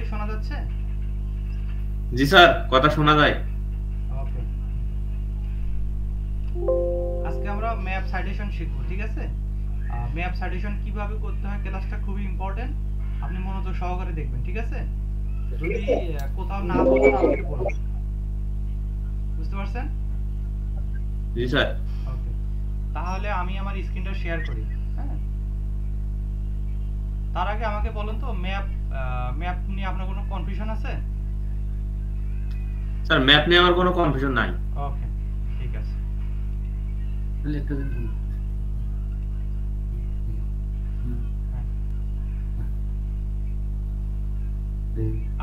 Clearly শোনা যাচ্ছে? জি sir, কথা শোনা যায়। ওকে, আজকে আমরা ম্যাপ সাইটেশন শিখব, ঠিক আছে? ম্যাপ সাইটেশন কিভাবে করতে হয় ক্লাসটা খুবই ইম্পর্টেন্ট, আপনি মনোযোগ সহকারে দেখবেন, ঠিক আছে? যদি কোথাও না বোঝেন আমাকে বলুন, বুঝতে পারছেন? জি স্যার। ওকে, তাহলে আমি আমার স্ক্রিনটা শেয়ার করি। হ্যাঁ, তার আগে আমাকে বলুন তো, ম্যাপ ম্যাপ নিয়ে আপনার কোনো কনফিউশন আছে? স্যার, ম্যাপ নিয়ে আমার কোনো কনফিউশন নাই। ওকে, ঠিক আছে। হ্যাঁ,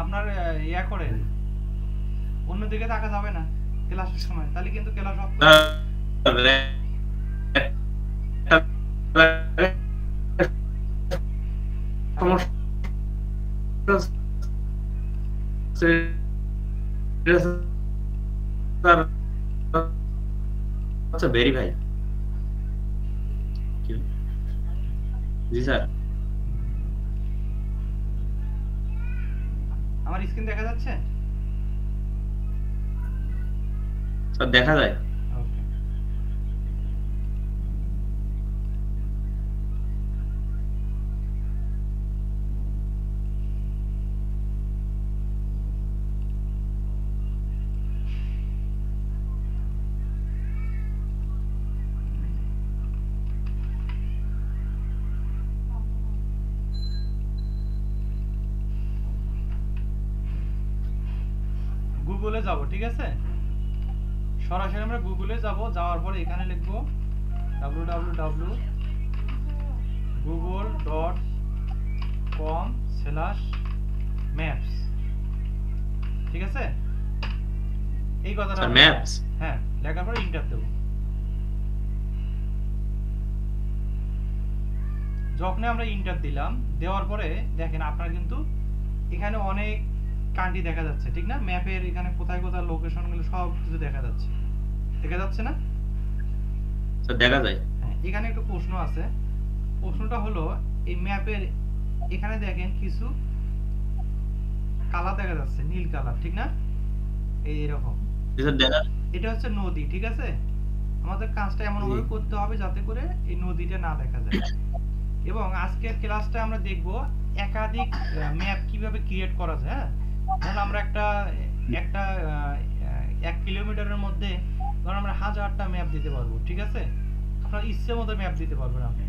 আপনার ইয়া করে অন্যদিকে তাকা যাবে না ক্লাসের সময়, তাহলে কিন্তু ক্লাস অফ করে দেব। স্যার, হ্যালো, সমস্যা স্যার আচ্ছা, ভেরিফাই। জি স্যার। আমার স্ক্রিন দেখা যাচ্ছে? স্যার, দেখা যায়। ওকে, গুগলে যাব, ঠিক আছে? সরাসরি আমরা গুগলে যাব, যাওয়ার পরে এখানে লিখব www.google.com/maps, ঠিক আছে? এই কথাটা স্যার, আমরা লিখব। ম্যাপস। হ্যাঁ, লেখার পরে এন্টার দেব। যখনই আমরা এন্টার দিলাম, দেওয়ার পরে দেখেন আপনার কিন্তু এখানে অনেক কান্ট্রি দেখা যাচ্ছে, ঠিক না? ম্যাপের এখানে কোথায় কোথায় লোকেশনগুলো সব কিছু দেখা যাচ্ছে, দেখা যাচ্ছে না? স্যার, দেখা যায়। হ্যাঁ, এখানে একটা প্রশ্ন আছে। প্রশ্নটা হলো, এই ম্যাপের এখানে দেখেন কিছু কালার দেখা যাচ্ছে, নীল কালার, ঠিক না? এই এরকম, জি স্যার, দেখা। এটা হচ্ছে নদী, ঠিক আছে? আমাদের কাজটা এমন জি ভাবে করতে হবে যাতে করে এই নদীটা না দেখা যায়। এবং আজকের ক্লাসটা আমরা দেখব একাধিক ম্যাপ কিভাবে ক্রিয়েট করা যায়। হ্যাঁ, ধরুন আমরা একটা একটা 1 কিলোমিটারের মধ্যে ধরুন আমরা 1000টা ম্যাপ দিতে পারবো, ঠিক আছে? আপনার ইচ্ছে মতো ম্যাপ দিতে পারবেন আপনি।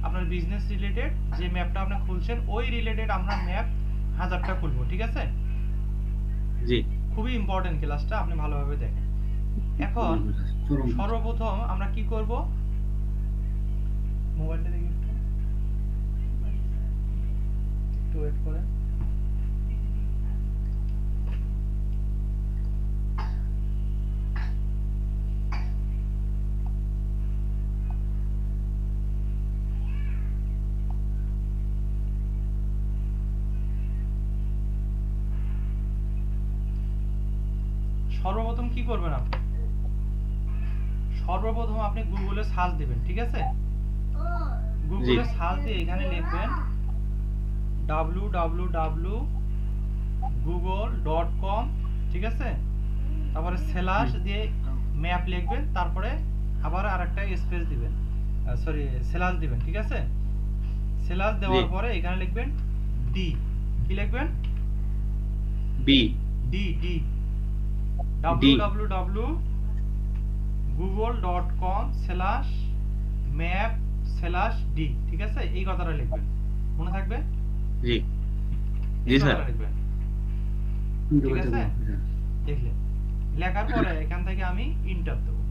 আপনার বিজনেস রিলেটেড যে ম্যাপটা আপনি খুলছেন ওই রিলেটেড আমরা ম্যাপ 1000টা খুলবো, ঠিক আছে? জি। খুবই ইম্পর্টেন্ট ক্লাসটা, আপনি ভালোভাবে দেখেন। এখন সর্বপ্রথম আমরা কি করব, মোবাইলটা দেখি একটু, একটু ওয়েট করেন। সর্বপ্রথম কি করবেন আপনি, সর্বপ্রথম আপনি গুগলে সার্চ দিবেন, ঠিক আছে? জি। গুগলে সার্চ দিয়ে এখানে লিখবেন www.google.com, ঠিক আছে? তারপরে স্ল্যাশ দিয়ে ম্যাপ লিখবেন, তারপরে আবার আরেকটা স্পেস দিবেন, সরি স্ল্যাশ দিবেন, ঠিক আছে? স্ল্যাশ জি। দেওয়ার পরে এখানে লিখবেন ডি, কি লিখবেন? B. D D D. www.google.com/map/d, ঠিক আছে? এই কথাটা লিখবেন, মনে থাকবে? জি। জি এই স্যার। কথাটা লিখবেন, ঠিক আছে? লিখলেন, লেখার পরে এখান থেকে আমি ইন্টার দেবো।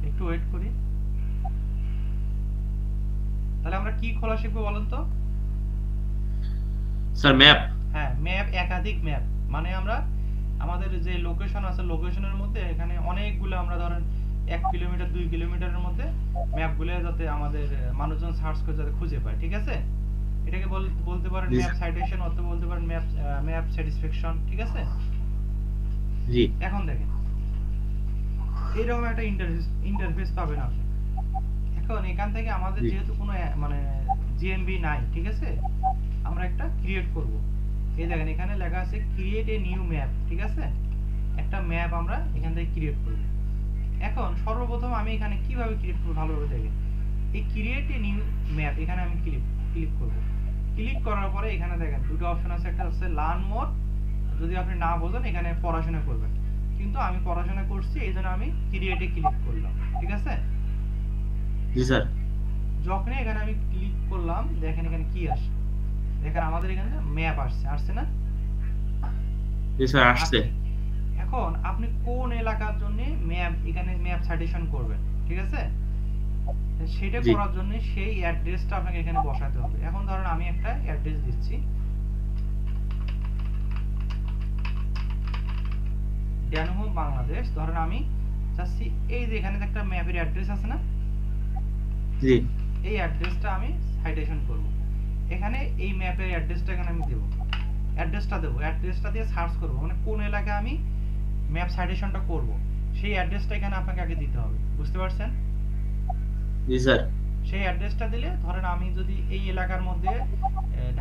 একটু ওয়েট করি। তাহলে আমরা কি খোলা শিখবো বলেন তো? Sir, map. হ্যাঁ, ম্যাপ, একাধিক ম্যাপ। মানে আমরা আমাদের যে লোকেশন আছে লোকেশনের মধ্যে এখানে অনেকগুলো আমরা ধরেন 1 কিলোমিটার 2 কিলোমিটারের মধ্যে ম্যাপগুলো যাতে আমাদের মানুষজন সার্চ করে যাতে খুঁজে পায়, ঠিক আছে? এটাকে বলতে পারেন জি ম্যাপ স্যার। সাইটেশন, অথবা বলতে পারেন ম্যাপ স্যাটিসফ্যাকশন, ঠিক আছে? জি। এখন দেখেন, এইরকম একটা ইন্টারফেস পাবেন আপনি। এখন এখান থেকে আমাদের জি। যেহেতু কোনো মানে জিএমবি নাই, ঠিক আছে, আমরা একটা ক্রিয়েট করব। এই দেখেন এখানে লেখা আছে ক্রিয়েট এ নিউ ম্যাপ, ঠিক আছে, একটা ম্যাপ আমরা এখান থেকে ক্রিয়েট করব। এখন সর্বপ্রথম আমি এখানে কিভাবে ক্রিয়েট করব ভালোভাবে দেখেন। এই ক্রিয়েট এ নিউ ম্যাপ এখানে আমি ক্লিক করব। ক্লিক করার পরে এখানে দেখেন দুটো অপশন আছে, একটা হচ্ছে লার্ন মোর, যদি আপনি না বোঝেন এখানে পড়াশোনা করবেন, কিন্তু আমি পড়াশোনা করছি এই জন্য আমি ক্রিয়েটে ক্লিক করলাম, ঠিক আছে। জি স্যার। যখনই এখানে আমি ক্লিক করলাম দেখেন এখানে কি আসে, দেখেন আমাদের এখানে ম্যাপ আসছে না? জি স্যার, আসছে। এখন আপনি কোন এলাকার জন্য ম্যাপ এখানে ম্যাপ সাজেশন করবেন, ঠিক আছে, সেটা জি। করার জন্য সেই অ্যাড্রেসটা আপনাকে এখানে বসাতে হবে। এখন ধরুন আমি একটা অ্যাড্রেস দিচ্ছি, ড্যানহোম বাংলাদেশ। ধরেন আমি চাচ্ছি এই যে এখানে একটা ম্যাপের অ্যাড্রেস আছে না, জি। এই অ্যাড্রেসটা আমি সাইটেশন করব। এখানে এই ম্যাপের অ্যাড্রেসটা এখানে আমি দেব, অ্যাড্রেসটা দিয়ে সার্চ করব, মানে কোন এলাকায় আমি ম্যাপ সাইটেশনটা করব সেই অ্যাড্রেসটা এখানে আপনাকে আগে দিতে হবে, বুঝতে পারছেন? জি স্যার। সেই অ্যাড্রেসটা দিলে ধরেন আমি যদি এই এলাকার মধ্যে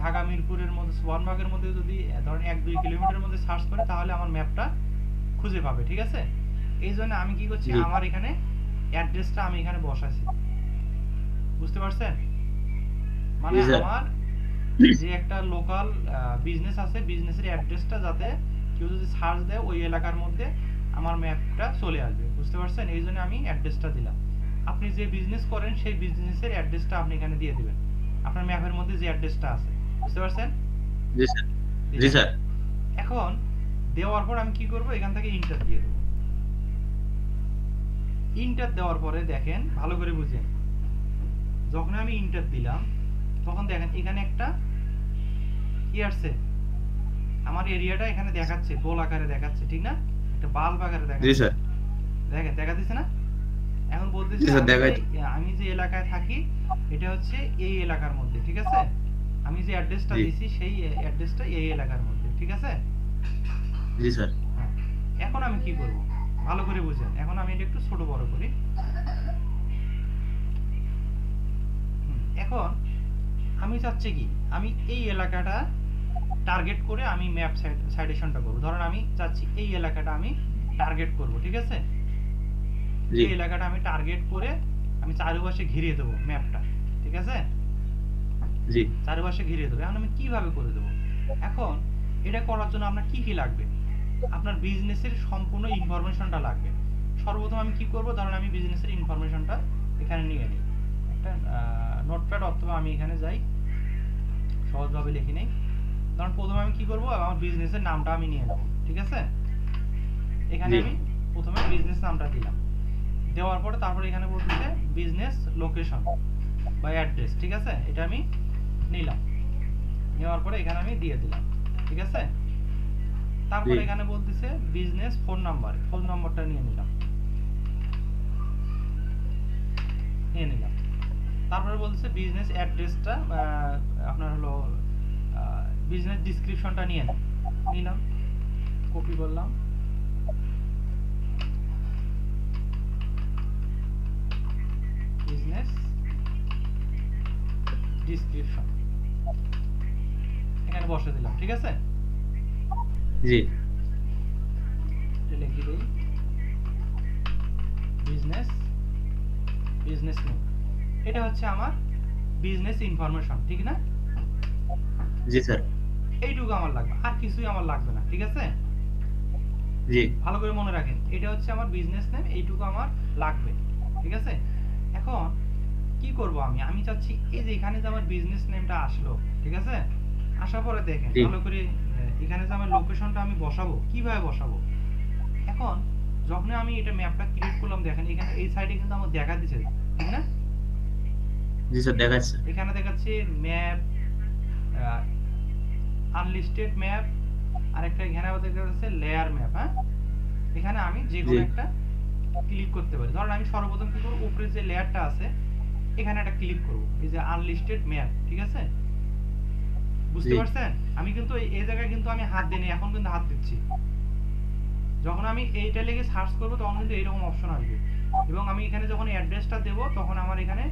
ঢাকা মিরপুরের মধ্যে সুবর্ণবাগের মধ্যে যদি ধরেন 1-2 কিলোমিটারের মধ্যে সার্চ করে তাহলে আমার ম্যাপটা খুঁজে পাবে, ঠিক আছে। এই জন্য আমি কি করছি, জি। আমার এখানে অ্যাড্রেসটা আমি এখানে বসাইছি, বুঝতে পারছেন? মানে জি স্যার। আমার যে একটা লোকাল বিজনেস আছে, বিজনেসের অ্যাড্রেসটা যাতে কেউ যদি সার্চ দেয় ওই এলাকার মধ্যে আমার ম্যাপটা চলে আসবে, বুঝতে পারছেন? এই জন্য আমি অ্যাড্রেসটা দিলাম। আপনি যে বিজনেস করেন সেই বিজনেসের অ্যাড্রেসটা আপনি এখানে দিয়ে দিবেন, আপনার ম্যাপের মধ্যে যে অ্যাড্রেসটা আছে, বুঝতে পারছেন? জি স্যার। জি দিলাম। স্যার। এখন দেওয়ার পর আমি কি করব, এখান থেকে ইন্টার দিয়ে দেবো। ইন্টার দেওয়ার পরে দেখেন ভালো করে বুঝেন, যখন আমি ইন্টার দিলাম তখন দেখেন এখানে একটা কি আসছে, আমার এরিয়াটা এখানে দেখাচ্ছে, গোল আকারে দেখাচ্ছে, ঠিক না, একটা বাল্ব আকারে জি দেখাচ্ছে, স্যার। দেখেন দেখা দিচ্ছে না। এখন বলতেছে জি স্যার, দেখাই। আমি যে এলাকায় থাকি এটা হচ্ছে এই এলাকার মধ্যে, ঠিক আছে, আমি যে অ্যাড্রেসটা জি। দিছি সেই অ্যাড্রেসটা এই এলাকার মধ্যে, ঠিক আছে। জি স্যার। হ্যাঁ, এখন আমি কি করব ভালো করে বুঝেন। এখন আমি এটা একটু ছোট বড় করি। এখন আমি চাচ্ছি কি, আমি এই এলাকাটা টার্গেট করে আমি ম্যাপ সাইটেশনটা করব। ধরেন আমি চাচ্ছি এই এলাকাটা আমি টার্গেট করব, ঠিক আছে। জি। এই এলাকাটা আমি টার্গেট করে আমি চারপাশে ঘিরিয়ে দেবো ম্যাপটা, ঠিক আছে, জি। চারপাশে ঘিরিয়ে দেবো। এখন আমি কিভাবে করে দেবো, এখন এটা করার জন্য আপনার কি কি লাগবে, আপনার বিজনেসের সম্পূর্ণ ইনফরমেশনটা লাগবে। সর্বপ্রথম আমি কি করব, ধরেন আমি বিজনেসের ইনফরমেশনটা এখানে নিয়ে নিই, একটা নোটপ্যাড অথবা আমি এখানে যাই, সহজভাবে লিখে নেই। ধরেন প্রথমে আমি কি করব, আমার বিজনেসের নামটা আমি নিয়ে নেব, ঠিক আছে। এখানে জি। আমি প্রথমে বিজনেস নামটা দিলাম, দেওয়ার পরে তারপরে এখানে বলতেছে বিজনেস লোকেশন বা অ্যাড্রেস, ঠিক আছে, এটা আমি নিলাম, নেওয়ার পরে এখানে আমি দিয়ে দিলাম, ঠিক আছে। তারপরে জি। এখানে বলতেছে বিজনেস ফোন নাম্বারটা নিয়ে নিলাম, তারপরে বলতেছে বিজনেস অ্যাড্রেসটা আপনার হলো বিজনেস ডেসক্রিপশনটা নিলাম, কপি করলাম, বিজনেস ডেসক্রিপশন এখানে বসে দিলাম, ঠিক আছে। জি। লিখে দিই বিজনেস নেম, এটা হচ্ছে আমার বিজনেস ইনফরমেশন, ঠিক না। জি স্যার। এইটুকু আমার লাগবে, আর কিছুই আমার লাগবে না, ঠিক আছে। জি। ভালো করে মনে রাখেন, এটা হচ্ছে আমার বিজনেস নেম, এইটুকু আমার লাগবে, ঠিক আছে। এখন কি করব, আমি চাচ্ছি এই যে এখানে যে আমার বিজনেস নেমটা আসলো, ঠিক আছে, আসার পরে দেখেন জি। ভালো করে এখানে যে আমার লোকেশনটা আমি বসাবো, কিভাবে বসাবো। এখন যখন আমি এটা ম্যাপটা ক্রিয়েট করলাম দেখেন এখানে এই সাইডে কিন্তু আমার দেখা দিচ্ছে, ঠিক না, জি স্যার, দেখাচ্ছে। এখানে দেখাচ্ছে ম্যাপ, আনলিস্টেড ম্যাপ, আর একটা এখানে আবার দেখা যাচ্ছে লেয়ার ম্যাপ। হ্যাঁ, এখানে আমি যে কোনো জি। একটা ক্লিক করতে পারি। ধরেন আমি সর্বপ্রথম কি করব, উপরে যে লেয়ারটা আছে এখানে একটা ক্লিক করব, এই যে আনলিস্টেড ম্যাপ, ঠিক আছে, বুঝতে জি। পারছেন। আমি কিন্তু এই জায়গায় কিন্তু আমি হাত দিইনি, এখন কিন্তু হাত দিচ্ছি। যখন আমি এইটা লিখে সার্চ করব তখন কিন্তু এইরকম অপশন আসবে, এবং আমি এখানে যখন অ্যাড্রেসটা দেব তখন আমার এখানে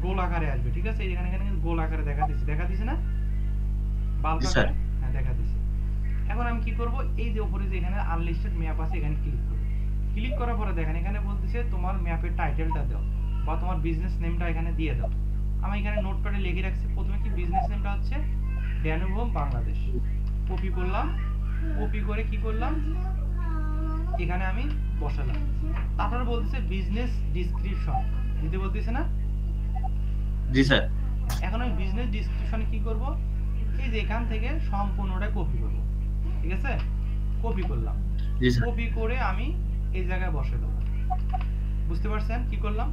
গোল আকারে আসবে। ঠিক আছে, এখানে এখানে কিন্তু গোল আকারে দেখা দিচ্ছে না, বাল্ক জি স্যার আকারে, হ্যাঁ দেখা দিচ্ছে। এখন আমি কি করব, এই যে উপরে যে এখানে আনলিস্টেড ম্যাপ আছে এখানে ক্লিক করব। ক্লিক করার পরে দেখেন এখানে বলতেছে তোমার ম্যাপের টাইটেলটা দাও বা তোমার বিজনেস নেমটা এখানে দিয়ে দাও। আমি এখানে নোটপ্যাডে লিখে রাখছি, প্রথমে কি বিজনেস নেমটা হচ্ছে ড্যানুব হোম বাংলাদেশ। কপি করলাম, কপি করে কি করলাম এখানে আমি বসালাম। তারপরে বলতেছে বিজনেস ডেসক্রিপশন দিতে বলতেছে না। জি স্যার এখন আমি বিজনেস ডেসক্রিপশনে কি করব, এই যে এখান থেকে সম্পূর্ণটা কপি করব। ঠিক আছে, কপি করলাম, জি স্যার কপি করে আমি এই জায়গায় বসে দেবো। বুঝতে পারছেন কি করলাম?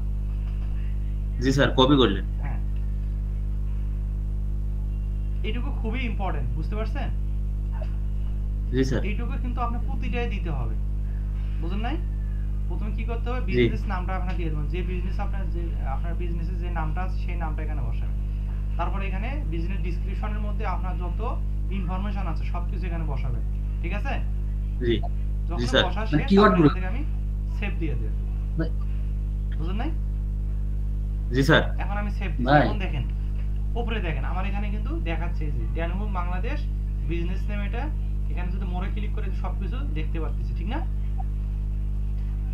জি স্যার কপি করলেন হ্যাঁ, এইটুকু খুবই ইম্পর্টেন্ট, বুঝতে পারছেন? জি স্যার এইটুকু কিন্তু আপনার প্রতিটাই দিতে হবে, বুঝলেন নাই? প্রথমে কি করতে হবে, জি বিজনেস নামটা আপনার দিয়ে দেবেন, যে বিজনেস আপনার যে আপনার বিজনেসের যে নামটা আছে সেই নামটা এখানে বসাবেন। তারপরে এখানে বিজনেস ডেসক্রিপশনের মধ্যে আপনার যত ইনফরমেশন আছে সবকিছু এখানে বসাবেন। ঠিক আছে, জি জি যখন স্যার বসা মানে শেষ কিওয়ার্ড তারপরে গুলো এখান থেকে আমি সেভ দিয়ে দেব, বুঝলেন নাই? জি স্যার এখন আমি সেভ দিচ্ছি। ভাই এখন দেখেন উপরে দেখেন আমার এখানে কিন্তু দেখাচ্ছে যে ড্যানুব বাংলাদেশ বিজনেস নেম এটা। এখানে যদি মোড়ে ক্লিক করে সবকিছু দেখতে পাচ্ছি, ঠিক না?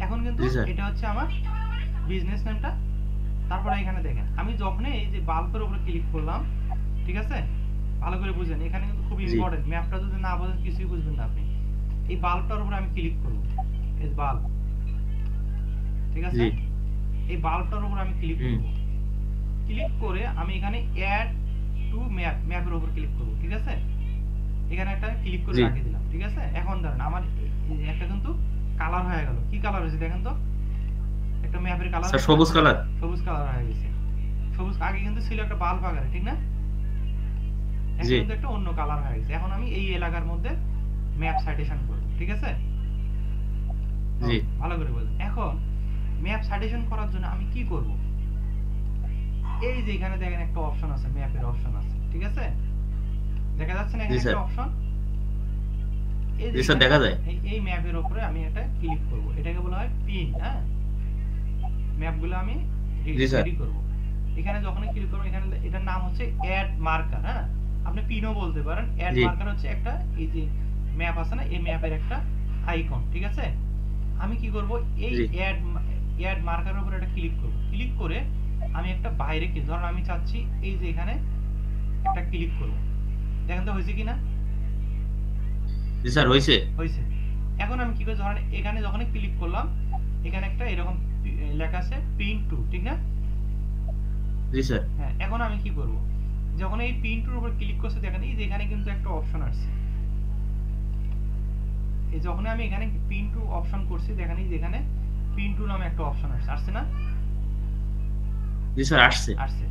এখন কিন্তু জি স্যার এটা হচ্ছে আমার বিজনেস নেমটা। তারপরে এখানে দেখেন আমি যখন এই যে বাল্বের উপরে ক্লিক করলাম, ঠিক আছে, ভালো করে বুঝেন এখানে কিন্তু খুব জি ইম্পর্টেন্ট, ম্যাপটা যদি না বোঝেন কিছুই বুঝবেন না আপনি। এই বাল্বটার উপরে আমি ক্লিক করব, এই বাল্ব, ঠিক আছে, জি এই বাল্বটার উপর আমি ক্লিক হুম করব। ক্লিক করে আমি এখানে অ্যাড টু ম্যাপ, ম্যাপের উপর ক্লিক করব। ঠিক আছে, এখানে একটা ক্লিক করে জি রাখিয়ে দিলাম। ঠিক আছে, এখন ধরেন আমার একটা কিন্তু কালার হয়ে গেল। কি কালার হয়েছে দেখেন তো, একটা ম্যাপের কালার স্যার হয়েছে না? সবুজ কালার সবুজ কালার হয়ে গেছে। সবুজ আগে কিন্তু ছিল একটা বাল্ব আকারে, ঠিক না? এখন জি কিন্তু একটা অন্য কালার হয়ে গেছে। এখন আমি এই এলাকার মধ্যে ম্যাপ সাইটেশন করব। ঠিক আছে, জি ভালো করে বলুন। এখন ম্যাপ সাইটেশন করার জন্য আমি কি করব, এই যে এখানে দেখেন একটা অপশন আছে, ম্যাপের অপশন আছে, ঠিক আছে, দেখা যাচ্ছে না জি এখানে স্যার একটা অপশন, এই যে জি স্যার এখানে দেখা যায় এই ম্যাপের উপরে আমি একটা ক্লিক করব। এটাকে বলা হয় পিন। হ্যাঁ, ম্যাপগুলো আমি জি স্যার রেডি করব। এখানে যখনই ক্লিক করব এখানে এটার নাম হচ্ছে অ্যাড মার্কার। হ্যাঁ, আপনি পিনও বলতে পারেন। অ্যাড জি মার্কার হচ্ছে একটা এই যে ম্যাপ আছে না, এই ম্যাপের একটা আইকন। ঠিক আছে, আমি কি করব, এই জি অ্যাড মার্কারের উপরে একটা ক্লিক করব। ক্লিক করে আমি একটা বাইরে কি ধরুন আমি চাচ্ছি এই যে এখানে একটা ক্লিক করব। দেখেন তো হয়েছে কিনা? জি স্যার হয়েছে হয়েছে। এখন আমি কি করব, ধরেন এখানে যখনই ক্লিক করলাম এখানে একটা এরকম লেখা আছে পিন টু, ঠিক না? জি স্যার হ্যাঁ, এখন আমি কি করব, যখন এই পিন টুর উপর ক্লিক করছি দেখেন এই যে এখানে কিন্তু একটা অপশন আসছে। এই যখন আমি এখানে পিন টু অপশন করছি দেখেন এই যে এখানে পিন টু নামে একটা অপশন আসছে, আসছে না? জি স্যার আসছে আসছে।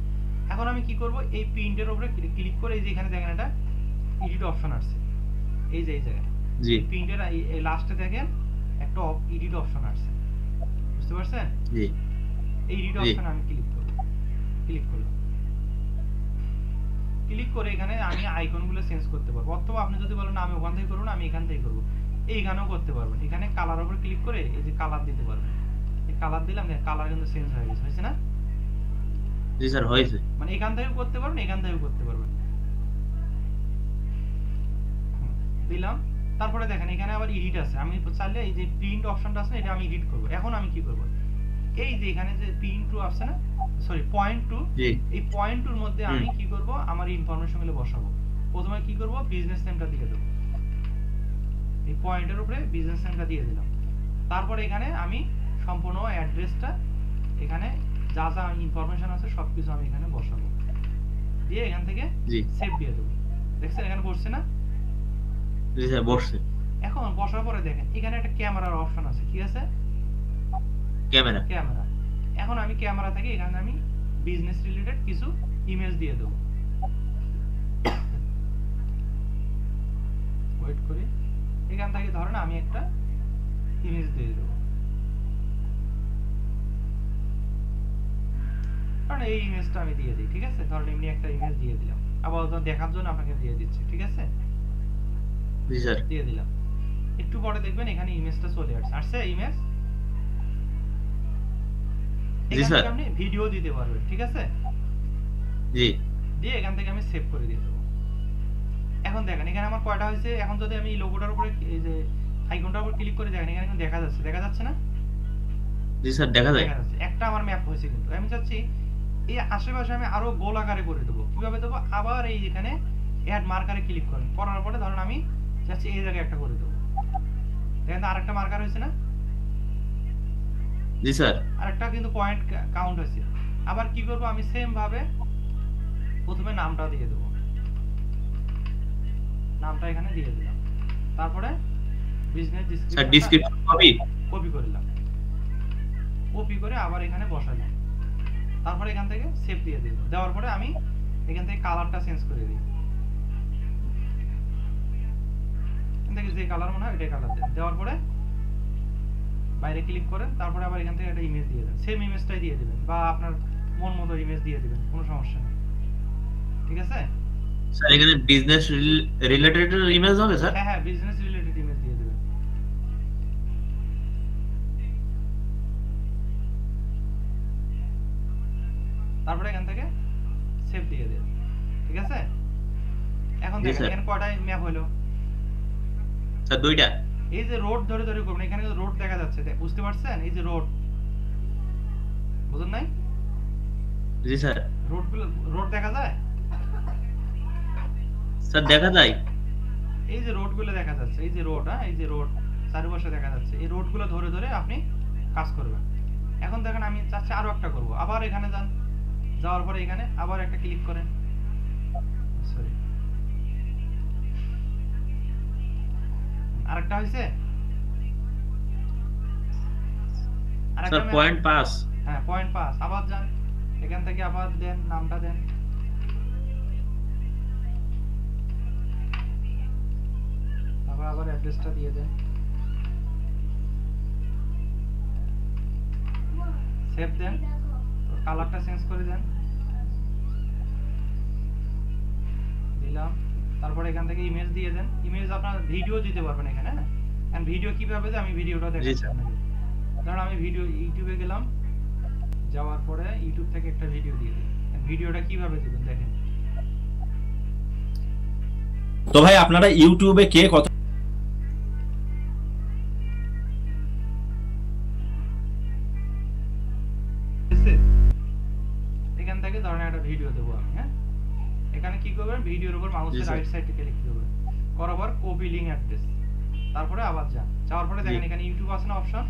এখন আমি কি করব, এই প্রিন্টের উপরে ক্লিক করে এই যে এখানে দেখেন একটা এডিট অপশন আসছে, এই যে এই জায়গায় জি এই প্রিন্টের এই লাস্টে দেখেন একটা এডিট অপশন আসছে, বুঝতে পারছেন? জি এই এডিট জি অপশনে আমি ক্লিক করব। ক্লিক করলাম, ক্লিক করে এখানে আমি আইকনগুলো চেঞ্জ করতে পারবো, অথবা আপনি যদি বলেন আমি ওখান থেকে করব না আমি এখান থেকে করব, এইখানেও করতে পারবেন। এখানে কালার উপর ক্লিক করে এই যে কালার দিতে পারবেন। এই কালার দিলাম, কালার কিন্তু চেঞ্জ হয়ে গেছে, হয়েছে না? জি স্যার হয়েছে মানে এখান থেকেও করতে পারবেন, এখান থেকেও করতে পারবেন। দিলাম, তারপরে দেখেন এখানে আবার এডিট আছে। আমি চাইলে এই যে প্রিন্ট অপশনটা আছে এটা আমি এডিট করব। এখন আমি কি করব, এই যে এখানে যে প্রিন্ট টু আছে না, সরি পয়েন্ট টু, জি এই পয়েন্ট টুর মধ্যে আমি কি করব, আমার ইনফরমেশন গুলো বসাবো। প্রথমে কি করব, বিজনেস নেমটা দিয়ে দেব। এই পয়েন্টের উপরে বিজনেস নেমটা দিয়ে দিলাম। তারপর এখানে আমি সম্পূর্ণ অ্যাড্রেসটা এখানে যা যা ইনফরমেশন আছে সবকিছু আমি এখানে বসাবো, দিয়ে এখান থেকে জি সেভ দিয়ে দেবো। দেখছেন এখানে বসছে না? জি স্যার বসছে এখন বসার পরে দেখেন এখানে একটা ক্যামেরার অপশন আছে, কি আছে? Camera camera. এখন আমি ক্যামেরা থেকে এখানে আমি বিজনেস রিলেটেড কিছু ইমেজ দিয়ে দেবো। ওয়েট করি, এখান থেকে ধরেন আমি একটা ইমেজ দিয়ে দেবো, কারণ এই ইমেজটা আমি দিয়ে দিই। ঠিক আছে, ধরেন এমনি একটা ইমেজ দিয়ে দিলাম, আপাতত দেখার জন্য আপনাকে দিয়ে দিচ্ছি। ঠিক আছে, জি স্যার দিয়ে দিলাম। একটু পরে দেখবেন এখানে ইমেজটা চলে আসছে ইমেজ। জি এখান স্যার। থেকে আপনি ভিডিও দিতে পারবেন, ঠিক আছে? জি দিয়ে এখান থেকে আমি সেভ করে দিয়ে দেবো। এখন দেখেন এখানে আমার কয়টা হয়েছে। এখন যদি আমি লোগোটার উপরে এই যে আইকনটার উপর ক্লিক করে দেখেন এখানে কিন্তু দেখা যাচ্ছে না? জি স্যার, দেখা যায়। দেখা যাচ্ছে একটা আমার ম্যাপ হয়েছে। কিন্তু আমি চাচ্ছি এই আশেপাশে আমি আরো গোল আকারে করে দেবো। কিভাবে দেবো? আবার এই এখানে অ্যাড মার্কারে ক্লিক করেন, করার পরে ধরুন আমি চাচ্ছি এই জায়গায় একটা করে দেবো। দেখেন তো আরেকটা মার্কার হয়েছে না? জি স্যার। আরেকটা কিন্তু পয়েন্ট কাউন্ট হয়েছে। আবার কি করবো আমি সেম ভাবে প্রথমে নামটা দিয়ে দেবো, নামটা এখানে দিয়ে দিলাম। তারপরে বিজনেস স্যার ডেসক্রিপশনটা ডেসক্রিপশন কপি। কপি করলাম, কপি করে আবার এখানে বসালাম। তারপরে এখান থেকে সেভ দিয়ে দিলাম। দেওয়ার পরে আমি এখান থেকে কালারটা চেঞ্জ করে দিই। এখান থেকে যে কালার মনে হয় ওইটাই কালার দেন। দেওয়ার পরে বাইরে ক্লিক করেন, তারপরে আবার এখান থেকে একটা ইমেজ দিয়ে দেন। সেম ইমেজটাই দিয়ে দিবেন বা আপনার মন মতো ইমেজ দিয়ে দিবেন, কোনো সমস্যা নেই, ঠিক আছে? স্যার এখানে বিজনেস রিলেটেড ইমেজ হবে স্যার? হ্যাঁ হ্যাঁ, বিজনেস রিলেটেড ইমেজ দিয়ে দিবেন। তারপরে এখান থেকে সেভ দিয়ে দেন, ঠিক আছে? এখন জি দেখেন স্যার। এখানে কয়টা ম্যাপ হলো। স্যার দুইটা। এই যে রোড ধরে ধরে করবেন, এখানে কিন্তু রোড দেখা যাচ্ছে, বুঝতে পারছেন? এই যে রোড, বুঝুন নাই? জি স্যার। রোড দেখা যায়। স্যার দেখা যায়। এই যে রোডগুলো দেখা যাচ্ছে, এই যে রোড, হ্যাঁ এই যে রোড চারপাশে দেখা যাচ্ছে, এই রোডগুলো ধরে ধরে আপনি কাজ করবেন। এখন দেখেন আমি চাচ্ছি আরো একটা করব। আবার এখানে যান, যাওয়ার পরে এখানে আবার একটা ক্লিক করেন। সরি, আরেকটা হয়েছে। আরেকটা স্যার পয়েন্ট পাস। হ্যাঁ পয়েন্ট পাস। আবার যান, এখান থেকে আবার দেন, নামটা দেন। আবার অ্যাড্রেসটা দিয়ে দেন, সেভ দেন, কালারটা চেঞ্জ করে দেন, দিলাম। তারপরে এখান থেকে ইমেজ দিয়ে দেন। ইমেজ আপনার ভিডিও দিতে পারবেন এখানে, হ্যাঁ? এন্ড ভিডিও কিভাবে দেয় আমি ভিডিওটা দেখাচ্ছি আপনাকে। ধরুন আমি ভিডিও ইউটিউবে গেলাম, যাওয়ার পরে ইউটিউব থেকে একটা ভিডিও দিয়ে দিই। ভিডিওটা কিভাবে দিবেন দেখেন। তো ভাই আপনারা ইউটিউবে কে কত এখান থেকে ধরেন একটা ভিডিও দেবো আমি, হ্যাঁ? এখানে কি করবেন, ভিডিওর উপর মাউসের রাইট সাইডে ক্লিক করবেন, করার কপি লিংক অ্যাড্রেস, তারপরে আবার যান। যাওয়ার পরে দেখেন এখানে ইউটিউব আছে না অপশন।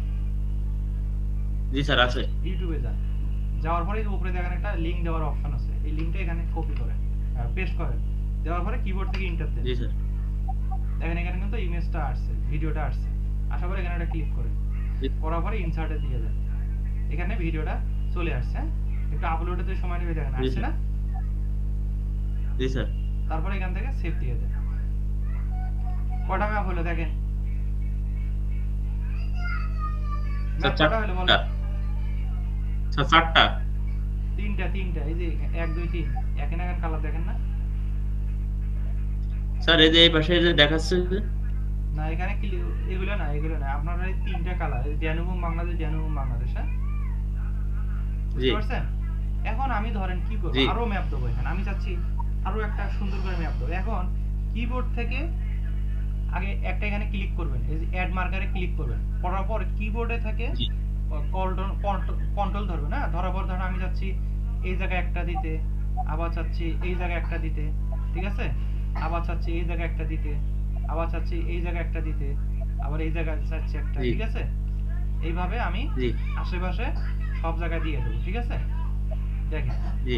জি স্যার আছে। ইউটিউবে যান, যাওয়ার পরে উপরে দেখেন একটা লিংক দেওয়ার অপশন আছে। এই লিংকটা এখানে কপি করেন, পেস্ট করেন। দেওয়ার পরে কিবোর্ড থেকে এন্টার দেন। জি স্যার। দেখেন এখানে কিন্তু ইমেজটা আসছে, ভিডিওটা আসছে। আসার পরে এখানে একটা ক্লিক করেন, করার পরে ইনসার্টে দিয়ে দেন। এখানে ভিডিওটা চলে আসছে, হ্যাঁ? একটু আপলোডেতে সময় নেবে, দেখেন আসছে না? জি স্যার। তারপরে এখান থেকে সেভ দিয়ে দেন। কটা ম্যাপ হলো দেখেন। স্যার ম্যাপ কটা হলো বলো? চারটা। স্যার চারটা। তিনটা। এই যে 1 2 3 এখানে এখানে কালার দেখেন না? স্যার এই যে এই পাশে যে দেখাচ্ছে যে না এখানে কি এগুলো না আপনার এই তিনটা কালার, এই জেনুবুম বাংলাদেশ, হ্যাঁ? জি। বুঝতে পারছেন? এখন আমি ধরেন কি করব, জি। আরো ম্যাপ দেবো এখানে। আমি চাচ্ছি আরো একটা সুন্দর করে ম্যাপ দেবো। এখন কিবোর্ড থেকে আগে একটা এখানে ক্লিক করবেন, এই যে অ্যাড মার্কারে ক্লিক করবেন, করার পর কিবোর্ডে থেকে জি। কন্ট্রোল ধরবেন, হ্যাঁ? ধরার পর ধরেন আমি চাচ্ছি এই জায়গায় একটা দিতে, আবার চাচ্ছি এই জায়গায় একটা দিতে, ঠিক আছে? আবার চাচ্ছি এই জায়গায় একটা দিতে, আবার চাচ্ছি এই জায়গায় একটা দিতে, আবার এই জায়গায় চাচ্ছি একটা, জি। ঠিক আছে? এইভাবে আমি জি। আশেপাশে সব জায়গায় দিয়ে দেবো, ঠিক আছে? দেখেন, জি।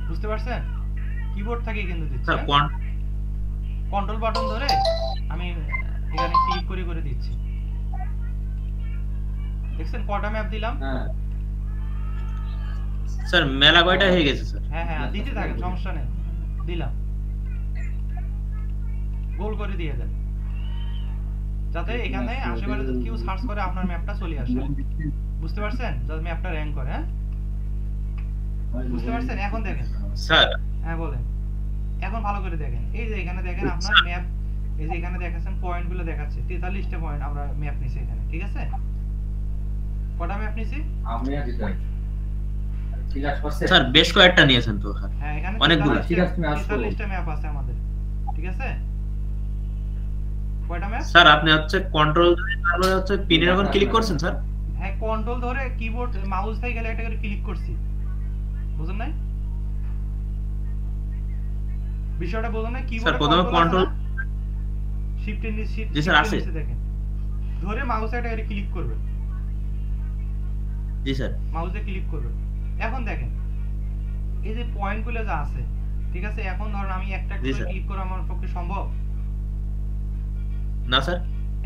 বুঝতে পারছেন? কিবোর্ড থেকে কিন্তু দিচ্ছি, স্যার হ্যাঁ? কন্ট্রোল বাটন ধরে আমি এখানে ক্লিক করে দিচ্ছি। দেখছেন কয়টা ম্যাপ দিলাম? স্যার মেলা কয়টা হয়ে গেছে স্যার? হ্যাঁ দিতে থাকেন, সমস্যা নেই। দিলাম, গোল করে দিয়ে দেন, যাতে এখানে আশেপাশে যদি কেউ সার্চ করে আপনার ম্যাপটা চলে আসে। বুঝতে পারছেন? যাতে ম্যাপটা র‍্যাঙ্ক করে, হ্যাঁ? বুঝতে পারছেন? এখন দেখেন। স্যার হ্যাঁ বলেন। এখন ভালো করে দেখেন, এই যে এখানে দেখেন আপনার ম্যাপ, এই যে এখানে দেখাচ্ছেন পয়েন্টগুলো দেখাচ্ছে 43টা পয়েন্ট আমরা ম্যাপ নিছি এখানে, ঠিক আছে? কটা ম্যাপ নিছি? আমি আর দিতে ঠিক আছে পাচ্ছে স্যার বেশ কয়েকটা নিয়েছেন তো স্যার। হ্যাঁ এখানে অনেকগুলো। ঠিক আছে, তুমি আসো। 43টা ম্যাপ আছে আমাদের, ঠিক আছে? কয়টা ম্যাপ? স্যার আপনি হচ্ছে কন্ট্রোল তারপরে হচ্ছে পিনের উপর ক্লিক করছেন স্যার? হ্যাঁ কন্ট্রোল ধরে কিবোর্ড মাউস থেকে গেলে একটা করে ক্লিক করছি, বুঝুন নাই বিষয়টা? বুঝুন নাই? কিবোর্ডে প্রথমে control শিফট এর নিচে জি স্যার, আছে। দেখেন, ধরে মাউসে একটা করে ক্লিক করবেন, জি স্যার। মাউসে ক্লিক করবেন। এখন দেখেন এই যে পয়েন্টগুলো যা আছে, ঠিক আছে? এখন ধরুন আমি একটা জি করে স্যার। ক্লিক করা আমার পক্ষে সম্ভব? না স্যার।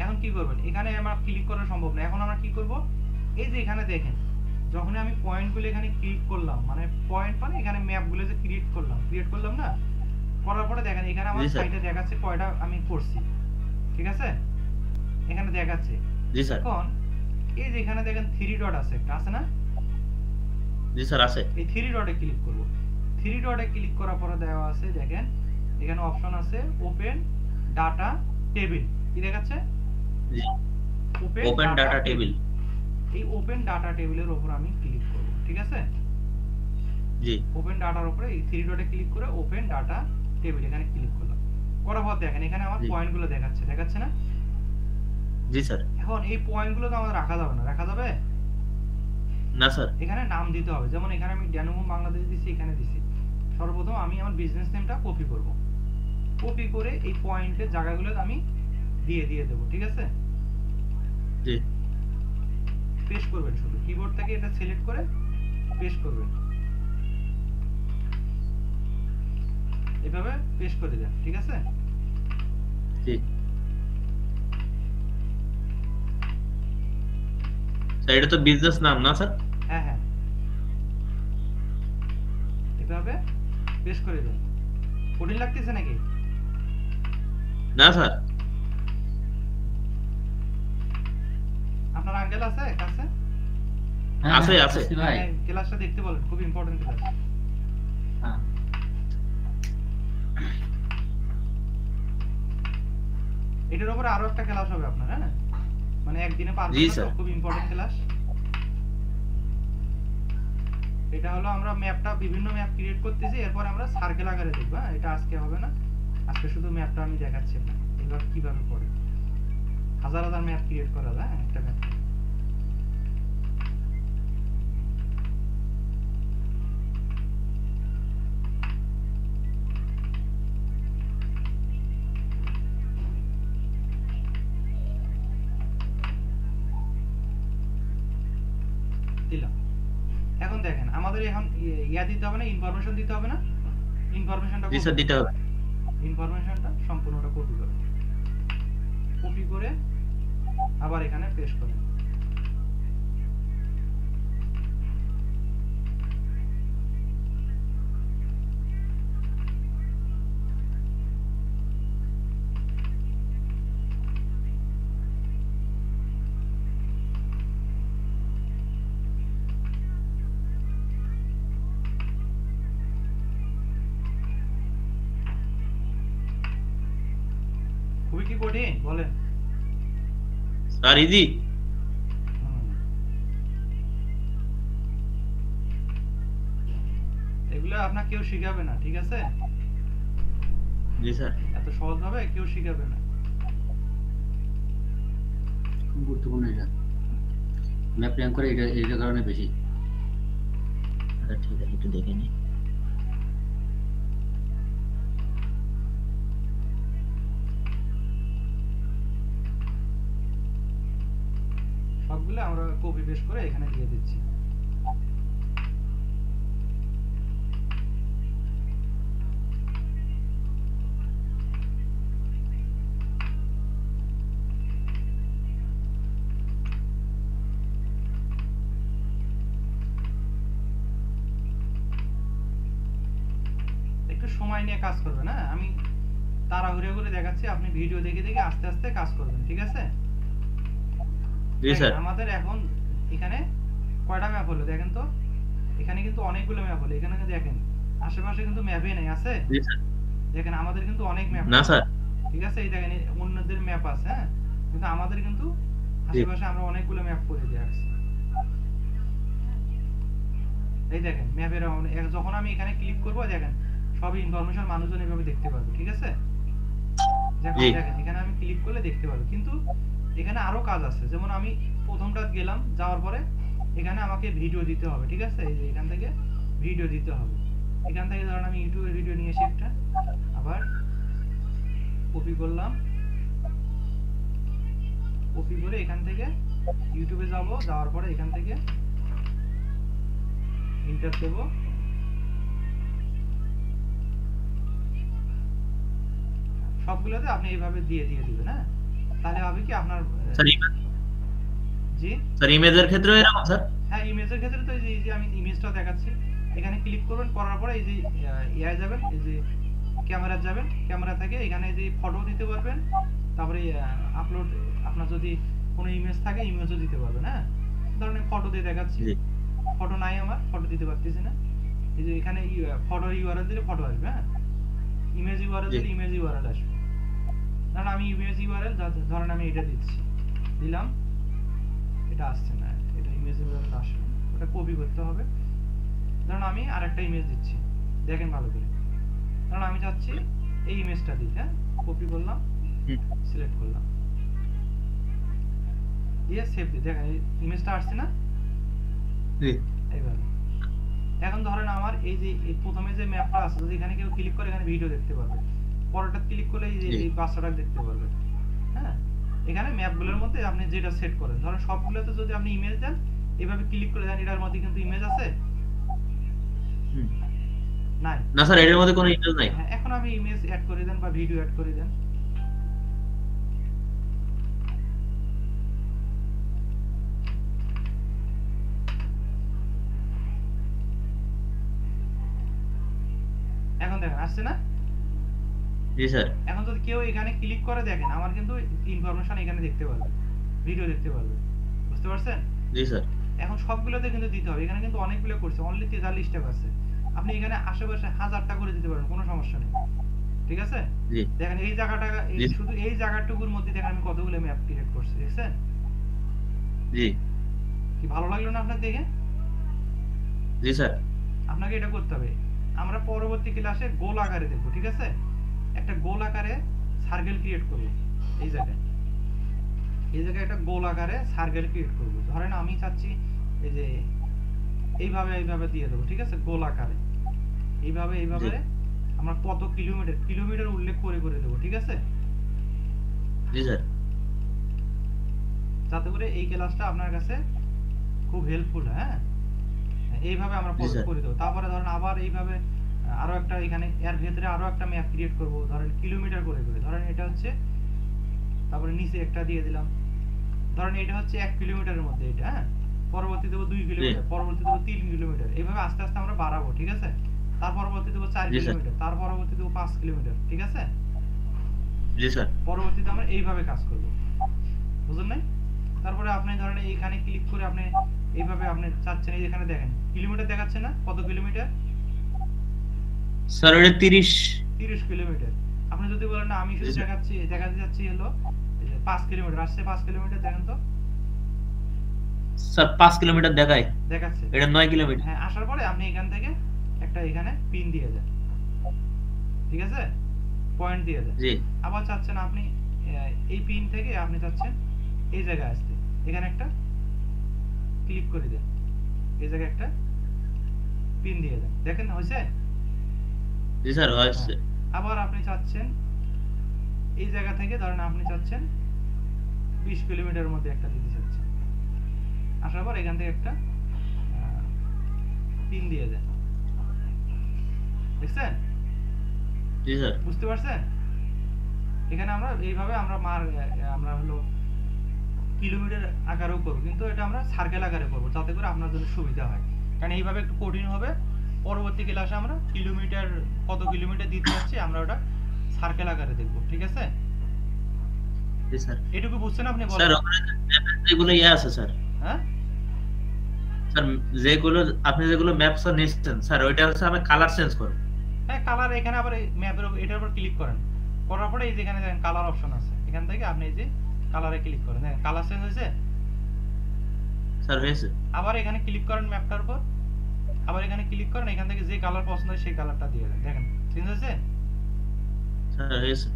এখন কি করবেন? এখানে আমার ক্লিক করা সম্ভব না। এখন আমরা কি করব? এই যে এখানে দেখেন, যখন আমি পয়েন্টগুলো এখানে ক্লিক করলাম, মানে পয়েন্ট মানে এখানে ম্যাপগুলো যে ক্রিয়েট করলাম না, করার পরে দেখেন এখানে আমার জি স্যার। সাইডে দেখাচ্ছে কয়টা আমি করছি, ঠিক আছে? এখানে দেখাচ্ছে। জি স্যার। এখন এই যে এখানে দেখেন 3 ডট আছে, একটা আছে না? জি স্যার আছে। এই 3 ডটে ক্লিক করব। 3 ডটে ক্লিক করার পরে দেওয়া আছে দেখেন এখানে অপশন আছে ওপেন ডাটা টেবিল, কি দেখাচ্ছে? জি। Open data table. এই ওপেন ডাটা টেবিলের উপর আমি ক্লিক করব, ঠিক আছে? জি। ওপেন ডাটার উপরে এই 3 ডটে ক্লিক করে ওপেন ডাটা টেবিল এখানে ক্লিক করলাম। করার পর দেখেন এখানে আমার জি। পয়েন্টগুলো দেখাচ্ছে না? জি স্যার। এখন এই পয়েন্টগুলো তো আমাদের রাখা যাবে না, রাখা যাবে? না স্যার। এখানে নাম দিতে হবে। যেমন এখানে আমি ড্যানোমো বাংলাদেশ দিছি, এখানে দিছি। সর্বপ্রথম আমি আমার বিজনেস নেমটা কপি করব। কপি করে এই পয়েন্টের জায়গাগুলো আমি দিয়ে দেব, ঠিক আছে? জি। পেস্ট করবেন, শুধু কিবোর্ড থেকে এটা সিলেক্ট করে পেস্ট করবেন, এভাবে পেস্ট করে দেন, ঠিক আছে? জি। স্যার এটা তো বিজনেস নাম না স্যার? হ্যাঁ এভাবে পেস্ট করে দেন। কঠিন লাগতেছে নাকি? না স্যার। আপনার আঙ্কেল আছে কাছে? আছে, আছে। ভাই হ্যাঁ, ক্লাসটা দেখতে বলেন, খুব ইম্পর্টেন্ট ক্লাস। হ্যাঁ এটার উপরে আরো একটা ক্লাস হবে আপনার, হ্যাঁ? মানে একদিনে পারবেন জি, না তো, স্যার। খুব ইম্পর্টেন্ট ক্লাস। এটা হলো আমরা ম্যাপটা বিভিন্ন ম্যাপ ক্রিয়েট করতেছি, এরপর আমরা সার্কেল আকারে দেখব। হ্যাঁ, এটা আজকে হবে না, আজকে শুধু ম্যাপটা আমি দেখাচ্ছি আপনাকে এইভাবে কিভাবে করে। হাজার হাজার ম্যাপ ক্রিয়েট করা যায় একটা ম্যাপ। দিলাম। এখন দেখেন আমাদের এখন ইয়া দিতে হবে না, ইনফরমেশন দিতে হবে না? ইনফরমেশনটা জি স্যার দিতে হবে। ইনফরমেশনটা সম্পূর্ণটা কপি করে আবার এখানে পেস্ট করেন। খুবই কি কঠিন বলেন? Sir easy. হুম। এগুলো আপনার কেউ শিখাবে না, ঠিক আছে? জি স্যার। এত সহজ ভাবে কেউ শিখাবে না। খুব গুরুত্বপূর্ণ এটা ম্যাপ প্ল্যান করে এটা কারণে বেশি আচ্ছা ঠিক আছে, একটু দেখে নিই। সবগুলো আমরা কপি পেস্ট করে এখানে দিয়ে দিচ্ছি। একটু সময় নিয়ে কাজ করবেন, হ্যাঁ? আমি তাড়াহুড়ো করে দেখাচ্ছি, আপনি ভিডিও দেখে দেখে আস্তে আস্তে কাজ করবেন, ঠিক আছে? জি স্যার। দেখেন, আমাদের এখন এখানে কয়টা ম্যাপ হলো দেখেন তো? এখানে কিন্তু অনেকগুলো ম্যাপ হলো। এখানে দেখেন আশেপাশে কিন্তু ম্যাপই নাই, আছে? জি স্যার। দেখেন আমাদের কিন্তু অনেক ম্যাপ। না স্যার। ঠিক আছে, এই দেখেন অন্যদের ম্যাপ আছে, হ্যাঁ, কিন্তু আমাদের কিন্তু আশেপাশে আমরা অনেকগুলো ম্যাপ করে দিয়ে আসছি। এই দেখেন ম্যাপের যখন আমি এখানে ক্লিক করব দেখেন সব ইনফরমেশন মানুষজন এভাবে দেখতে পারবে, ঠিক আছে। দেখেন এখানে আমি ক্লিক করলে দেখতে পারবো, কিন্তু এখানে আরো কাজ আছে। যেমন আমি প্রথমটা গেলাম, যাওয়ার পরে এখানে আমাকে ভিডিও দিতে হবে, ঠিক আছে। এই যে এখান থেকে ভিডিও দিতে হবে। এখান থেকে ধরুন আমি ইউটিউবের ভিডিও নিয়ে এসে একটা আবার কপি করলাম, কপি করে এখান থেকে ইউটিউবে যাব, যাওয়ার পরে এখান থেকে এন্টার দেব। সবগুলোতে আপনি এইভাবে দিয়ে দিবেন, হ্যাঁ, তাহলে হবে কি আপনার জি স্যার ইমেজের ক্ষেত্রে এরকম স্যার? হ্যাঁ, ইমেজের ক্ষেত্রে তো এই যে আমি ইমেজটা দেখাচ্ছি, এখানে ক্লিক করবেন, করার পরে এই যে এআই যাবেন, এই যে ক্যামেরা যাবেন, ক্যামেরা থেকে এখানে যে ফটো দিতে পারবেন, তারপরে আপলোড, আপনার যদি কোনো ইমেজ থাকে ইমেজও দিতে পারবেন, হ্যাঁ। ধরুন ফটো দিয়ে দেখাচ্ছি, ফটো নাই আমার, ফটো দিতে পারতেছি না। এই যে এখানে ফটোর ইউআরএল দিলে ফটো আসবে, হ্যাঁ, ইমেজ ইউআরএল দিলে ইমেজ ইউআরএল আসবে। ধরুন আমি ইমেজ ইউআরএল ধরেন আমি এটা দিচ্ছি, দিলাম, এটা আসছে না, এটা ইমেজ ইউআরএল আসবে, ওটা কপি করতে হবে। ধরুন আমি আরেকটা ইমেজ দিচ্ছি, দেখেন ভালো করে। ধরুন আমি চাচ্ছি এই ইমেজটা দিতে, হ্যাঁ, কপি করলাম, সিলেক্ট করলাম, দিয়ে সেভ দিই। দেখেন ইমেজটা আসছে না, এইভাবে। এখন ধরেন আমার এই যে প্রথমে যে ম্যাপটা আছে, যদি এখানে কেউ ক্লিক করে এখানে ভিডিও দেখতে পারবে, পরেরটা ক্লিক করলে এই যে এই বাচ্চাটা দেখতে পারবে, হ্যাঁ। এখানে ম্যাপগুলোর মধ্যে আপনি যেটা সেট করেন, ধরেন সবগুলোতে যদি আপনি ইমেজ দেন, এইভাবে ক্লিক করে দেন, এটার মধ্যে কিন্তু ইমেজ আছে নাই না স্যার, এটার মধ্যে কোনো ইমেজ নাই। হ্যাঁ, এখন আমি ইমেজ অ্যাড করে দেন বা ভিডিও অ্যাড করে দেন। এখন দেখেন আসছে না? জি স্যার। এখন যদি কেউ এখানে ক্লিক করে দেখেন আমার কিন্তু ইনফরমেশন এখানে দেখতে পারবে, ভিডিও দেখতে পারবে, বুঝতে পারছেন? জি স্যার। এখন সবগুলোতে কিন্তু দিতে হবে, এখানে কিন্তু অনেকগুলো করছে, অনলি 43 টাকা আছে। আপনি এখানে আশেপাশে 1000টা করে দিতে পারেন, কোনো সমস্যা নেই, ঠিক আছে। জি দেখেন এই জায়গাটা, শুধু এই জায়গাটুকুর মধ্যে দেখেন আমি কতগুলো ম্যাপ ক্রিয়েট করছি, দেখছেন? জি কি ভালো লাগলো না আপনার দেখে? জি স্যার। আপনাকে এটা করতে হবে। আমরা পরবর্তী ক্লাসে গোল আকারে দেখব, ঠিক আছে। একটা গোল আকারে সার্কেল ক্রিয়েট করব, এই জায়গায় একটা গোল আকারে সার্কেল ক্রিয়েট করব। ধরেন আমি চাচ্ছি এই যে এইভাবে দিয়ে দেবো, ঠিক আছে, গোল আকারে এইভাবে আমরা কত কিলোমিটার উল্লেখ করে দেবো, ঠিক আছে। জি স্যার। যাতে করে এই ক্লাসটা আপনার কাছে খুব হেল্পফুল, হ্যাঁ। এইভাবে আমরা করে দেবো। তারপরে ধরেন আবার এইভাবে আরো একটা, এখানে এর ভেতরে আরো একটা ম্যাপ ক্রিয়েট করব, ধরেন কিলোমিটার করে ধরেন এটা হচ্ছে, তারপরে নিচে একটা দিয়ে দিলাম, ধরেন এটা হচ্ছে 1 কিলোমিটারের মধ্যে এটা, হ্যাঁ। পরবর্তী দেবো 2 কিলোমিটার, পরবর্তী দেবো 3 কিলোমিটার, এইভাবে আস্তে আস্তে আমরা বাড়াবো, ঠিক আছে। তার পরবর্তী দেবো 4 কিলোমিটার, তার পরবর্তী দেবো 5 কিলোমিটার, ঠিক আছে। জি স্যার। পরবর্তীতে আমরা এইভাবে কাজ করব, বুঝলেন নাই? তারপরে আপনি ধরেন এইখানে ক্লিক করে আপনি এইভাবে আপনি চাচ্ছেন, এই এখানে দেখেন কিলোমিটার দেখাচ্ছে না, কত কিলোমিটার? স্যার এটা 30 কিলোমিটার। আপনি যদি বলেন না আমি শুধু দেখাতে যাচ্ছি হলো 5 কিলোমিটার, আসছে 5 কিলোমিটার, দেখেন তো স্যার 5 কিলোমিটার দেখাচ্ছে, এটা 9 কিলোমিটার। হ্যাঁ। আসার পরে আপনি এখান থেকে একটা এখানে পিন দিয়ে দেন, ঠিক আছে, পয়েন্ট দিয়ে দেন। জি। আবার চাচ্ছেন আপনি এই পিন থেকে আপনি চাচ্ছেন এই জায়গায় আসতে, এখানে একটা ক্লিক করে দেন, এই জায়গায় একটা পিন দিয়ে দেন, দেখেন হয়েছে? জি স্যার হয়েছে। আবার আপনি চাচ্ছেন এই জায়গা থেকে ধরেন আপনি চাচ্ছেন 20 কিলোমিটারের মধ্যে একটা দিতে চাচ্ছেন, আসার পর এখান থেকে একটা পিন দিয়ে দেন, দেখছেন? জি স্যার। বুঝতে পারছেন? এখানে আমরা এইভাবে আমরা হলো কিলোমিটার আকারেও করব, কিন্তু এটা আমরা সার্কেল আকারে করব, যাতে করে আপনার জন্য সুবিধা হয়। কারণ এইভাবে একটু কঠিন হবে। পরবর্তী ক্লাসে আমরা কিলোমিটার, কত কিলোমিটার দিতে যাচ্ছি আমরা ওটা সার্কেল আকারে দেখব, ঠিক আছে। জি স্যার। এটুকু বুঝছেন আপনি? বলেন। স্যার ওখানে যেগুলো আছে স্যার, হ্যাঁ স্যার যেগুলো আপনি যেগুলো ম্যাপ স্যার নিচ্ছেন স্যার, ওইটা হচ্ছে আমি কালার চেঞ্জ করব। হ্যাঁ, কালার এখানে আবার ম্যাপের এটার উপর ক্লিক করেন, করার পরে এই যে এখানে দেখেন কালার অপশন আছে, এখান থেকে আপনি এই যে কালারে ক্লিক করেন, দেখেন কালার চেঞ্জ হয়েছে। স্যার হয়েছে। আবার এখানে ক্লিক করেন ম্যাপটার উপর, আবার এখানে ক্লিক করেন, এখান থেকে যে কালার পছন্দ হয় সেই কালারটা দিয়ে দেন, দেখেন চেঞ্জ হয়েছে। স্যার হয়েছে।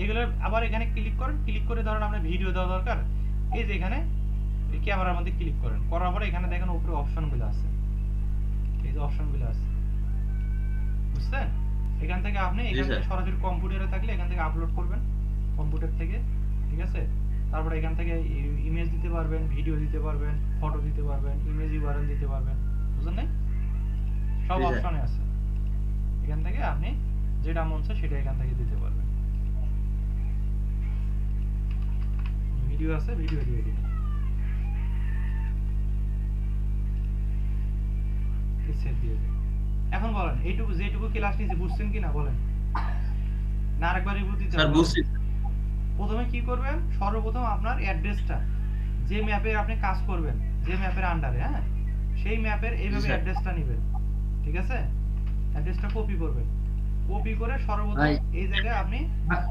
এগুলো আবার এখানে ক্লিক করেন, ক্লিক করে ধরেন আপনার ভিডিও দেওয়া দরকার, এই যে এখানে এই ক্যামেরার মধ্যে ক্লিক করেন, করার পরে এখানে দেখেন উপরে অপশনগুলো আছে, এই যে অপশনগুলো আছে, বুঝছেন? এখান থেকে আপনি এখান থেকে সরাসরি কম্পিউটারে থাকলে এখান থেকে আপলোড করবেন কম্পিউটার থেকে, ঠিক আছে? তারপরে এখান থেকে ইমেজ দিতে পারবেন, ভিডিও দিতে পারবেন, ফটো দিতে পারবেন, ইমেজ ইউআরএল দিতে পারবেন, বুঝলেন নাই? সব অপশনে আছে, এখান থেকে আপনি যেটা মন চায় সেটা এখান থেকে দিতে পারবেন। ভিডিও আছে, ভিডিও দিয়ে দিন, সেভ দিয়ে দিন। এখন বলেন এইটুকু যেটুকু ক্লাস নিয়েছি বুঝছেন কিনা বলেন, না আরেকবার রিভিউ দিতে স্যার হবে? বুঝছি। প্রথমে কি করবেন, সর্বপ্রথম আপনার অ্যাড্রেসটা, যে ম্যাপে আপনি কাজ করবেন, যে ম্যাপের আন্ডারে, হ্যাঁ, সেই ম্যাপের এইভাবে অ্যাড্রেসটা নেবেন, ঠিক আছে? অ্যাড্রেসটা কপি করবেন, কপি করে সর্বপ্রথম এই জায়গায় আপনি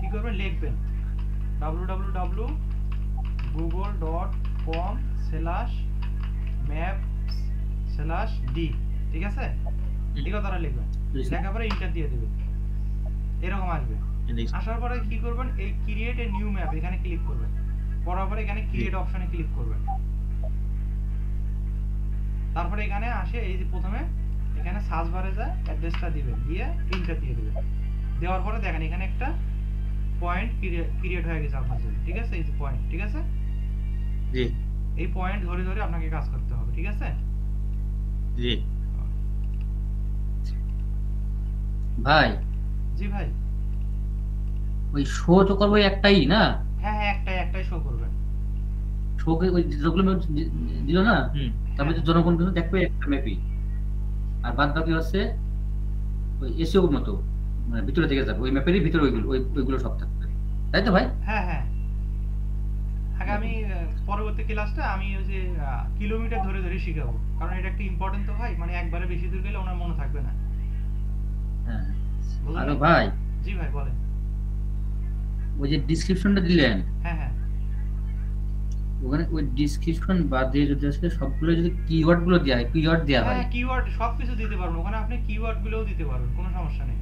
কি করবেন, লিখবেন www.google.com/maps/d, ঠিক আছে? এই কথাটা লিখবেন, লেখার পরে এন্টার দিয়ে দিবেন, এরকম আসবে। আসার পরে কি করবেন, এই ক্রিয়েট এ নিউ ম্যাপ এখানে ক্লিক করবেন, করার পরে এখানে ক্রিয়েট অপশনে ক্লিক করবেন, তারপরে এখানে আসে এই যে প্রথমে এখানে সার্চ বারে যায় অ্যাড্রেসটা দিবেন, দিয়ে এন্টার দিয়ে দিবেন, দেওয়ার পরে দেখেন এখানে একটা পয়েন্ট ক্রিয়েট হয়ে গেছে আপনার জন্য, ঠিক আছে? এই যে পয়েন্ট, ঠিক আছে? জি এই পয়েন্ট ধরে ধরে আপনাকে কাজ করতে হবে, ঠিক আছে? জি ভাই জি ভাই। ওই শো তো করবো একটাই না? হ্যাঁ হ্যাঁ, একটাই শো করবেন। শোকে ওই যেগুলো দিল না, হুম তারপরে তো জনগণ কিন্তু দেখবে একটা ম্যাপই, আর বাদ বাকি হচ্ছে ওই এসিওর মতো, মানে ভিতরে থেকে যাবে ওই ম্যাপেরই ভিতরে ওইগুলো সব থাকবে, তাই তো ভাই? হ্যাঁ হ্যাঁ, আগামী পরবর্তী ক্লাসটা আমি ওই যে কিলোমিটার ধরে ধরে শিখাবো, কারণ এটা একটা ইম্পর্টেন্ট তো ভাই, মানে একবারে বেশি দূর গেলে ওনার মনে থাকবে না। হ্যাঁ। বুঝলেন? আরে ভাই, জি ভাই বলেন। ওই যে ডিসক্রিপশনটা দিলেন, হ্যাঁ হ্যাঁ ওখানে ওই ডিসক্রিপশন বাদে যদি আসলে সবগুলো যদি কিওয়ার্ড গুলো দেওয়া হয়, কিওয়ার্ড দেওয়া হয়, হ্যাঁ, কিওয়ার্ড সবকিছু দিতে পারবেন ওখানে, আপনি কিওয়ার্ড গুলোও দিতে পারবেন, কোনো সমস্যা নেই।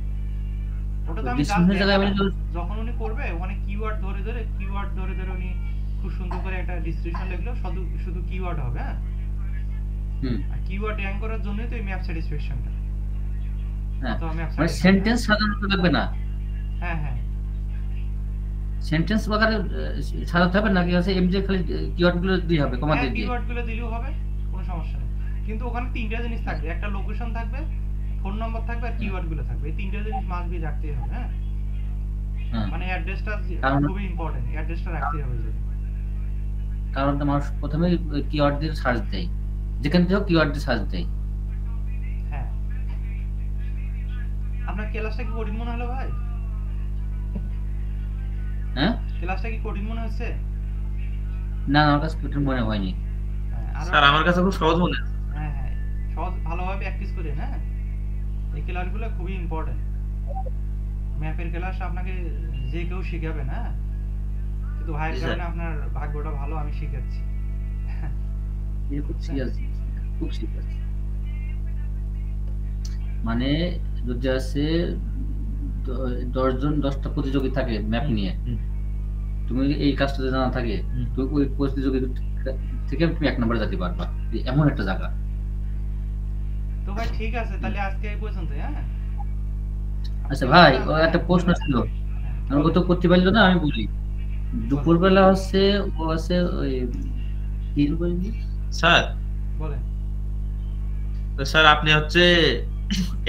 ওটা তো আমি ডিসক্রিপশনের জায়গায় আমি যখন উনি করবে ওখানে কিওয়ার্ড ধরে ধরে উনি খুব সুন্দর করে একটা ডিসক্রিপশন লিখলো, শুধু কিওয়ার্ড হবে, হ্যাঁ। আর কিওয়ার্ড র্যাঙ্ক করার জন্যই তো এই ম্যাপ স্যাটিসফ্যাকশনটা। হ্যাঁ, তো ম্যাপ মানে সেন্টেন্স সাজানো লাগবে না? হ্যাঁ হ্যাঁ, সেন্টেন্স আকারে সাজাতে হবে নাকি হচ্ছে এমনি খালি কিওয়ার্ড গুলো দিয়ে হবে, কমা দিয়ে? কিওয়ার্ড গুলো দিলেও হবে, কোনো সমস্যা নেই। কিন্তু ওখানে তিনটা জিনিস থাকবে, একটা লোকেশন থাকবে, ফোন নাম্বার থাকবে, আর কিওয়ার্ড গুলো থাকবে। এই তিনটা জিনিস মাস্ট বি রাখতেই হবে, হ্যাঁ। মানে অ্যাড্রেসটা খুবই ইম্পর্টেন্ট, অ্যাড্রেসটা রাখতেই হবে। কারণ মানুষ প্রথমে কিওয়ার্ড দিয়ে সার্চ দেয়, যেখান থেকে কিওয়ার্ড দিয়ে সার্চ দেয়। হ্যাঁ, আপনার ক্লাসটা কি কঠিন মনে হলো ভাই? হ্যাঁ, ক্লাসটা কি কঠিন মনে হচ্ছে? না আমার কাছে কঠিন মনে হয়নি স্যার, আমার কাছে খুব সহজ মনে হয়। হ্যাঁ হ্যাঁ, সহজ, ভালোভাবে প্র্যাকটিস করেন, হ্যাঁ। এই ক্লাসগুলো খুবই ইম্পর্টেন্ট, ম্যাপের ক্লাস আপনাকে যে কেউ শিখাবে না, কিন্তু ভাইয়ের কারণে আপনার ভাগ্যটা ভালো, আমি শিখাচ্ছি। খুব সিরিয়াস, খুব সিরিয়াস। মানে যদি আছে 10 জন 10টা প্রতিযোগী থাকে ম্যাপ নিয়ে, তুমি যদি এই কাজটা জানা থাকে, তো ওই প্রতিযোগী থেকে তুমি 1 নম্বরে যেতে পারবা, এমন একটা জায়গা। তো ভাই ঠিক আছে, তাহলে আজকে এই পর্যন্ত, হ্যাঁ। আচ্ছা ভাই, ও একটা প্রশ্ন ছিল, আমি তো করতে পারলো না, আমি বলি। দুপুরবেলা হচ্ছে ও আছে ওই কি বলবি স্যার? বলেন। তো স্যার আপনি হচ্ছে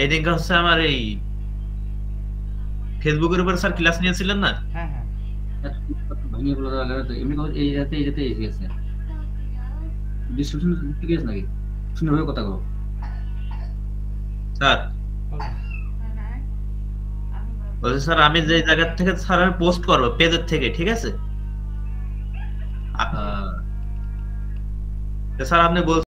এদিনকে হচ্ছে আমার এই ফেসবুকের উপর স্যার ক্লাস নিয়েছিলেন না? হ্যাঁ হ্যাঁ, ভেঙে বলা লাগে তো এমনি এই রাতে এসে ডিসক্রিপশন ঠিক আছে নাকি? সুন্দরভাবে কথা বলো স্যার। বলছি স্যার, আমি যে জায়গা থেকে স্যার আমি পোস্ট করবো পেজের থেকে, ঠিক আছে? স্যার আপনি বলছেন